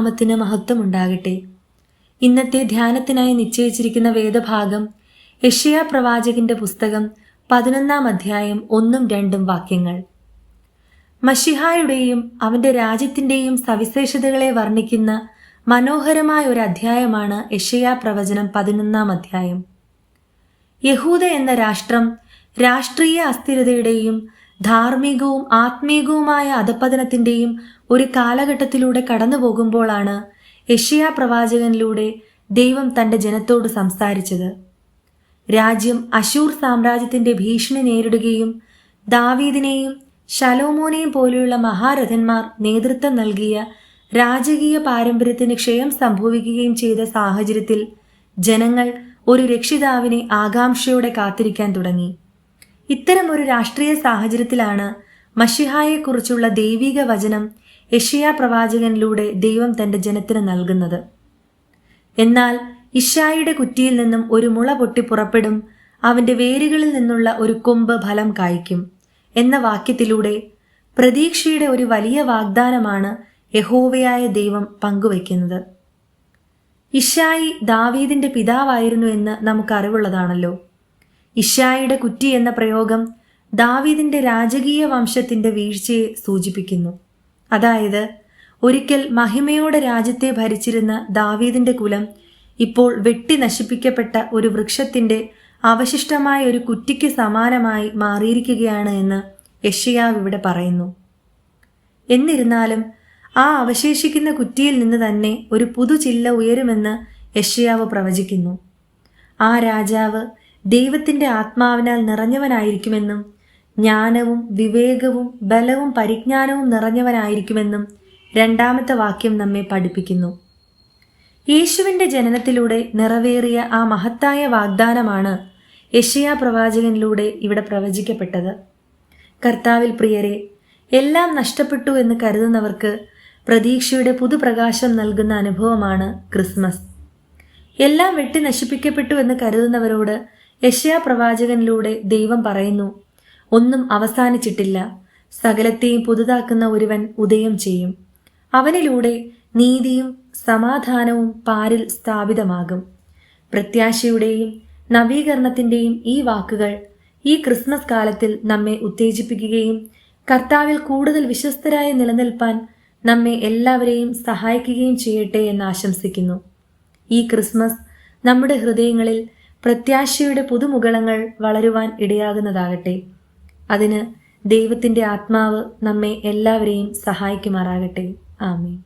നാമത്തിന് മഹത്വമുണ്ടാകട്ടെ. ഇന്നത്തെ ധ്യാനത്തിനായി നിശ്ചയിച്ചിരിക്കുന്ന വേദഭാഗം യെശയ്യാ പ്രവാചകന്റെ പുസ്തകം 11 അധ്യായം 1-2 വാക്യങ്ങൾ. മശിഹായുടെയും അവന്റെ രാജ്യത്തിന്റെയും സവിശേഷതകളെ വർണ്ണിക്കുന്ന മനോഹരമായ ഒരു അധ്യായമാണ് യെശയ്യാ പ്രവചനം 11 അധ്യായം. യഹൂദ എന്ന രാഷ്ട്രം രാഷ്ട്രീയ അസ്ഥിരതയുടെയും ധാർമ്മികവും ആത്മീകവുമായ അധപ്പതനത്തിന്റെയും ഒരു കാലഘട്ടത്തിലൂടെ കടന്നു പോകുമ്പോഴാണ് യെശയ്യാ പ്രവാചകനിലൂടെ ദൈവം തന്റെ ജനത്തോട് സംസാരിച്ചത്. രാജ്യം അശൂർ സാമ്രാജ്യത്തിന്റെ ഭീഷണി നേരിടുകയും ദാവീദിനെയും ശലോമോനെയും പോലെയുള്ള മഹാരഥന്മാർ നേതൃത്വം നൽകിയ രാജകീയ പാരമ്പര്യത്തിന് ക്ഷയം സംഭവിക്കുകയും ചെയ്ത സാഹചര്യത്തിൽ ജനങ്ങൾ ഒരു രക്ഷിതാവിനെ ആകാംക്ഷയോടെ കാത്തിരിക്കാൻ തുടങ്ങി. ഇത്തരം ഒരു രാഷ്ട്രീയ സാഹചര്യത്തിലാണ് മശിഹായെക്കുറിച്ചുള്ള ദൈവിക വചനം യെശയ്യാ പ്രവാചകനിലൂടെ ദൈവം തന്റെ ജനത്തിന് നൽകുന്നത്. എന്നാൽ ഇശ്ശായിയുടെ കുറ്റിയിൽ നിന്നും ഒരു മുള പൊട്ടി പുറപ്പെടും, അവന്റെ വേരുകളിൽ നിന്നുള്ള ഒരു കൊമ്പ് ഫലം കായ്ക്കും എന്ന വാക്യത്തിലൂടെ പ്രതീക്ഷയുടെ ഒരു വലിയ വാഗ്ദാനമാണ് യഹോവയായ ദൈവം പങ്കുവയ്ക്കുന്നത്. ഇശ്ശായി ദാവീദിന്റെ പിതാവായിരുന്നു എന്ന് നമുക്ക് അറിവുള്ളതാണല്ലോ. ഇശ്ശായിയുടെ കുറ്റി എന്ന പ്രയോഗം ദാവീദിന്റെ രാജകീയ വംശത്തിന്റെ വീഴ്ചയെ സൂചിപ്പിക്കുന്നു. അതായത് ഒരിക്കൽ മഹിമയോടെ രാജ്യത്തെ ഭരിച്ചിരുന്ന ദാവീദിന്റെ കുലം ഇപ്പോൾ വെട്ടി നശിപ്പിക്കപ്പെട്ട ഒരു വൃക്ഷത്തിന്റെ അവശിഷ്ടമായ ഒരു കുറ്റിക്ക് സമാനമായി മാറിയിരിക്കുകയാണ് എന്ന് യെശയ്യാവ് ഇവിടെ പറയുന്നു. എന്നിരുന്നാലും ആ അവശേഷിക്കുന്ന കുറ്റിയിൽ നിന്ന് തന്നെ ഒരു പുതുചില്ല ഉയരുമെന്ന് യെശയ്യാവ് പ്രവചിക്കുന്നു. ആ രാജാവ് ദൈവത്തിന്റെ ആത്മാവിനാൽ നിറഞ്ഞവനായിരിക്കുമെന്നും ജ്ഞാനവും വിവേകവും ബലവും പരിജ്ഞാനവും നിറഞ്ഞവനായിരിക്കുമെന്നും 2 വാക്യം നമ്മെ പഠിപ്പിക്കുന്നു. യേശുവിന്റെ ജനനത്തിലൂടെ നിറവേറിയ ആ മഹത്തായ വാഗ്ദാനമാണ് യെശയ്യാ പ്രവാചകനിലൂടെ ഇവിടെ പ്രവചിക്കപ്പെട്ടത്. കർത്താവിൽ പ്രിയരെ, എല്ലാം നഷ്ടപ്പെട്ടു എന്ന് കരുതുന്നവർക്ക് പ്രതീക്ഷയുടെ പുതുപ്രകാശം നൽകുന്ന അനുഭവമാണ് ക്രിസ്മസ്. എല്ലാം വെട്ടി നശിപ്പിക്കപ്പെട്ടു എന്ന് കരുതുന്നവരോട് യെശയ്യാ പ്രവാചകനിലൂടെ ദൈവം പറയുന്നു, ഒന്നും അവസാനിച്ചിട്ടില്ല, സകലത്തെയും പുതുതാക്കുന്ന ഒരുവൻ ഉദയം ചെയ്യും. അവനിലൂടെ നീതിയും സമാധാനവും പാരിൽ സ്ഥാപിതമാകും. പ്രത്യാശയുടെയും നവീകരണത്തിന്റെയും ഈ വാക്കുകൾ ഈ ക്രിസ്മസ് കാലത്തിൽ നമ്മെ ഉത്തേജിപ്പിക്കുകയും കർത്താവിൽ കൂടുതൽ വിശ്വസ്തരായി നിലനിൽപ്പാൻ നമ്മെ എല്ലാവരെയും സഹായിക്കുകയും ചെയ്യട്ടെ എന്ന് ആശംസിക്കുന്നു. ഈ ക്രിസ്മസ് നമ്മുടെ ഹൃദയങ്ങളിൽ പ്രത്യാശയുടെ പുതുമുകളങ്ങൾ വളരുവാൻ ഇടയാകുന്നതാകട്ടെ. അതിന് ദൈവത്തിന്റെ ആത്മാവ് നമ്മെ എല്ലാവരെയും സഹായിക്കുമാറാകട്ടെ. ആമേൻ.